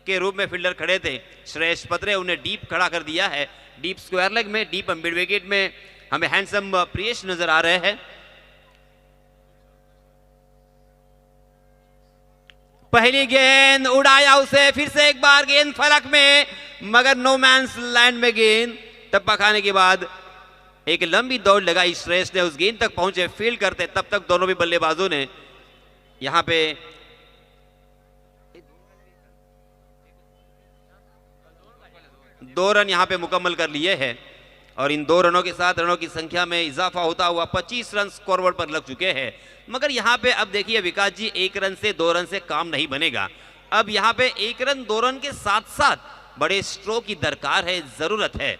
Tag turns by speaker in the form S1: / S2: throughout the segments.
S1: के रूप में फील्डर खड़े थे श्रेयस पत्रे, उन्हें डीप खड़ा कर दिया है। डीप स्क्वायर लेग में, डीप मिड विकेट में हमें हैंडसम प्रियेश नजर आ रहे हैं। पहली गेंद उड़ाया उसे, फिर से एक बार गेंद फलक में, मगर नो मैंस लैंड में गेंद टप्पा खाने के बाद एक लंबी दौड़ लगाई श्रेयस ने, उस गेंद तक पहुंचे फील्ड करते, तब तक दोनों भी बल्लेबाजों ने यहां पे 2 रन यहां पे मुकम्मल कर लिए हैं और इन 2 रनों के साथ रनों की संख्या में इजाफा होता हुआ 25 रन स्कोरबोर्ड पर लग चुके हैं। मगर यहां पे अब देखिए विकास जी, 1 रन से 2 रन से काम नहीं बनेगा। अब यहां पे 1 रन 2 रन के साथ साथ बड़े स्ट्रोक की दरकार है, जरूरत है,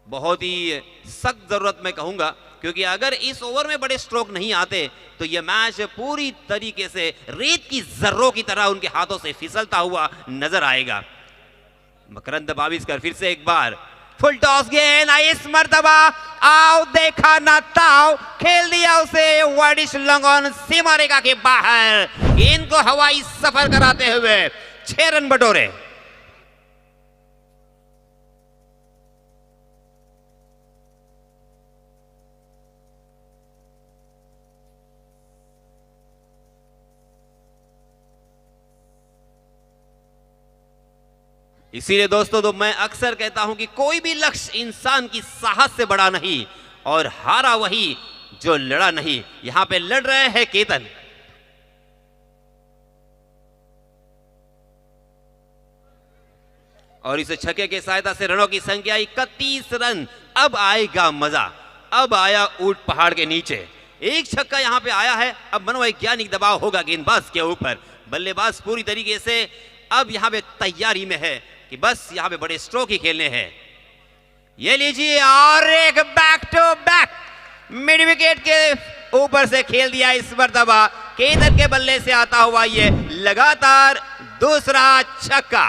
S1: बहुत ही सख्त जरूरत मैं कहूंगा, क्योंकि अगर इस ओवर में बड़े स्ट्रोक नहीं आते तो यह मैच पूरी तरीके से रेत की जर्रों की तरह उनके हाथों से फिसलता हुआ नजर आएगा। मकरंद बाविस्कर फिर से एक बार फुल टॉस गेंद, इस मर्तबा आओ देखा ना ताओ, खेल दिया उसे वाइडिश लॉन्ग ऑन सीमा रेखा के बाहर, गेंद को हवाई सफर कराते हुए 6 रन बटोरे। इसीलिए दोस्तों तो मैं अक्सर कहता हूं कि कोई भी लक्ष्य इंसान की साहस से बड़ा नहीं, और हारा वही जो लड़ा नहीं। यहां पे लड़ रहे हैं केतन, और इस छक्के की सहायता से रनों की संख्या 31 रन। अब आएगा मजा, अब आया ऊंट पहाड़ के नीचे। एक छक्का यहां पे आया है, अब मनोवैज्ञानिक दबाव होगा गेंदबाज के ऊपर। बल्लेबाज पूरी तरीके से अब यहां पे तैयारी में है कि बस यहां पे बड़े स्ट्रोक ही खेलने हैं। ये लीजिए, और एक back to back mid wicket के ऊपर से खेल दिया इस मर्तबा केतन के बल्ले से आता हुआ ये लगातार दूसरा छक्का।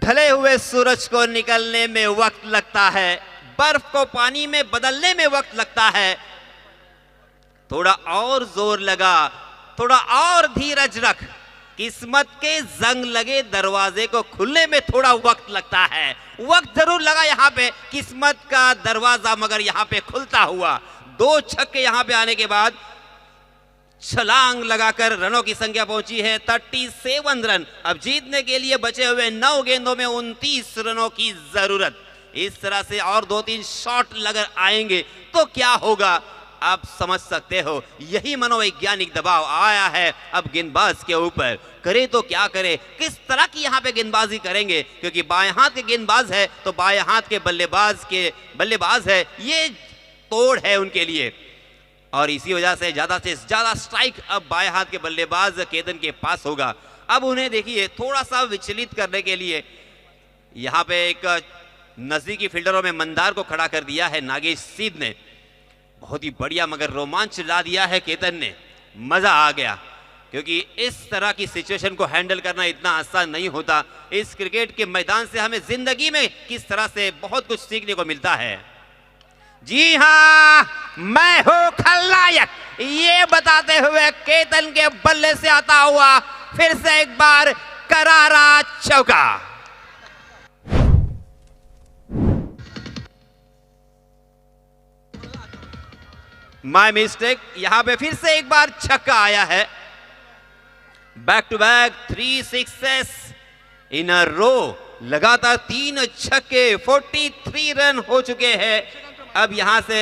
S1: ढले हुए सूरज को निकलने में वक्त लगता है, बर्फ को पानी में बदलने में वक्त लगता है। थोड़ा और जोर लगा, थोड़ा और धीरज रख, किस्मत के जंग लगे दरवाजे को खुलने में थोड़ा वक्त लगता है। वक्त जरूर लगा यहां पे किस्मत का दरवाजा, मगर यहां पे खुलता हुआ 2 छक्के यहां पे आने के बाद छलांग लगाकर रनों की संख्या पहुंची है 37 रन। अब जीतने के लिए बचे हुए 9 गेंदों में 29 रनों की जरूरत। इस तरह से और 2-3 शॉट लगर आएंगे तो क्या होगा आप समझ सकते हो। यही मनोवैज्ञानिक दबाव आया है अब गेंदबाज के ऊपर। करे तो क्या करे, किस तरह की यहाँ पे गेंदबाजी करेंगे, क्योंकि बाएं हाथ के गेंदबाज है तो बाएं हाथ के बल्लेबाज है, ये तोड़ है उनके लिए। और इसी वजह से ज्यादा स्ट्राइक अब बाएं हाथ के बल्लेबाज केतन के पास होगा। अब उन्हें देखिए थोड़ा सा विचलित करने के लिए यहां पे एक नजदीकी फील्डरों में मंदार को खड़ा कर दिया है नागेश सीध ने। बहुत ही बढ़िया मगर रोमांच ला दिया है केतन ने, मजा आ गया, क्योंकि इस तरह की सिचुएशन को हैंडल करना इतना आसान नहीं होता। इस क्रिकेट के मैदान से हमें जिंदगी में किस तरह से बहुत कुछ सीखने को मिलता है। जी हां, मैं हूं खलनायक, ये बताते हुए केतन के बल्ले से आता हुआ फिर से एक बार करारा चौका। माय मिस्टेक, यहां पे फिर से एक बार छक्का आया है। Back to back 3 sixes in a row, लगातार 3 छक्के, 43 रन हो चुके हैं। अब यहां से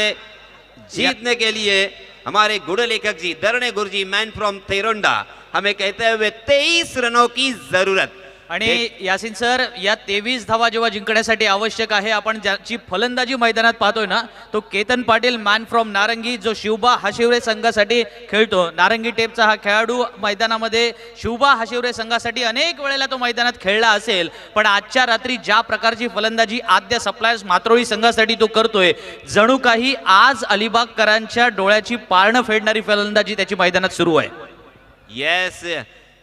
S1: जीतने के लिए हमारे गुड़ लेखक जी दरणे गुरुजी मैन फ्रॉम तेरोंडा हमें कहते हुए 23 रनों की जरूरत।
S2: आणि यासिन सर, या 23 धावा जेव्हा जिंकण्यासाठी आवश्यक आहे, आपण ज्याची फलंदाजी मैदानात पाहतोय ना, तो केतन पाटील मॅन फ्रॉम नारंगी, जो शिवबा हाशिवरे संघासाठी खेळतो। नारंगी टेपचा हा खेळाडू मैदानामध्ये शिवबा हाशिवरे संघासाठी अनेक वेळेला तो मैदानात खेळला असेल, पण आजच्या रात्री ज्या प्रकारची फलंदाजी आद्य सप्लायर्स मात्रोळी संघासाठी तो करतोय, जणू काही आज अलिबागकरांच्या डोळ्याची पारणं फेडणारी फलंदाजी त्याची मैदानात सुरू आहे।
S1: यस,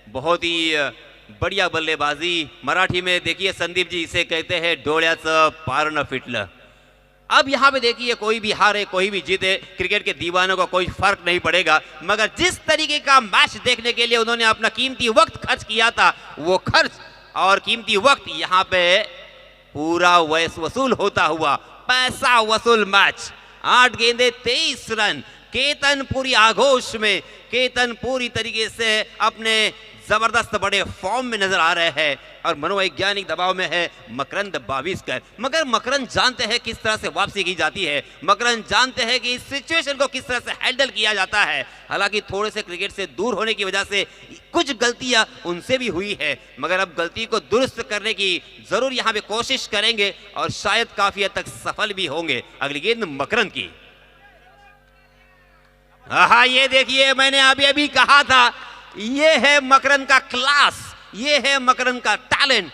S1: बहुत ही बढ़िया बल्लेबाजी। मराठी में देखिए संदीप जी इसे कहते हैं डोळ्याचं पारणं फिटलं। अब यहां पे देखिए कोई भी हारे कोई भी जीते, क्रिकेट के दीवानों को कोई फर्क नहीं पड़ेगा, मगर जिस तरीके का मैच देखने के लिए उन्होंने अपना कीमती वक्त खर्च किया था, वो खर्च और कीमती वक्त यहां पे पूरा वसूल होता हुआ, पैसा वसूल मैच। 8 गेंदे 23 रन। केतन पूरी आगोश में, केतन पूरी तरीके से अपने जबरदस्त बड़े फॉर्म में नजर आ रहे हैं और मनोवैज्ञानिक दबाव में है मकरंद बाविस्कर। मगर मकरंद जानते हैं किस तरह से वापसी की जाती है, मकरंद जानते हैं कि इस सिचुएशन को किस तरह से हैंडल किया जाता है। हालांकि थोड़े से क्रिकेट से दूर होने की वजह से कुछ गलतियां उनसे भी हुई है, मगर अब गलती को दुरुस्त करने की जरूर यहां पे कोशिश करेंगे और शायद काफी हद तक सफल भी होंगे। अगली गेंद मकरंद की। हाँ, ये देखिए मैंने अभी अभी कहा था, ये है मकरंद का क्लास, ये है मकरंद का टैलेंट।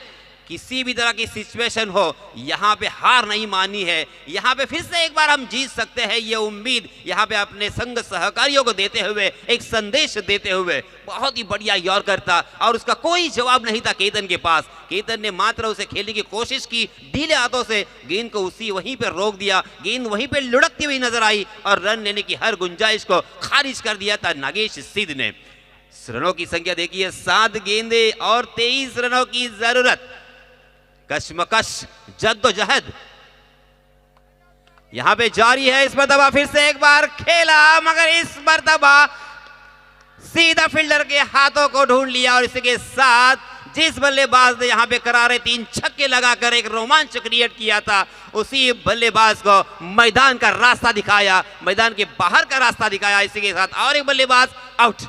S1: किसी भी तरह की सिचुएशन हो, यहां पे हार नहीं माननी है, यहां पे फिर से एक बार हम जीत सकते हैं, ये उम्मीद यहां पे अपने संग सहकारियों को देते हुए, एक संदेश देते हुए। बहुत ही बढ़िया यॉर्कर था और उसका कोई जवाब नहीं था केतन के पास। केतन ने मात्र उसे खेलने की कोशिश की, ढीले हाथों से गेंद को वहीं पे रोक दिया, गेंद वहीं पे लुढ़कती हुई नजर आई और रन लेने की हर गुंजाइश को खारिज कर दिया था नागेश सिद्ध ने। रनों की संख्या देखिए 7 गेंदे और 23 रनों की जरूरत। कशमकश जद्दोजहद यहां पे जारी है। इस मरतबा फिर से एक बार खेला, मगर इस मरतबा सीधा फील्डर के हाथों को ढूंढ लिया और इसके साथ जिस बल्लेबाज ने यहां पे करारे 3 छक्के लगाकर एक रोमांच क्रिएट किया था, उसी बल्लेबाज को मैदान का रास्ता दिखाया, मैदान के बाहर का रास्ता दिखाया। इसी के साथ और एक बल्लेबाज आउट।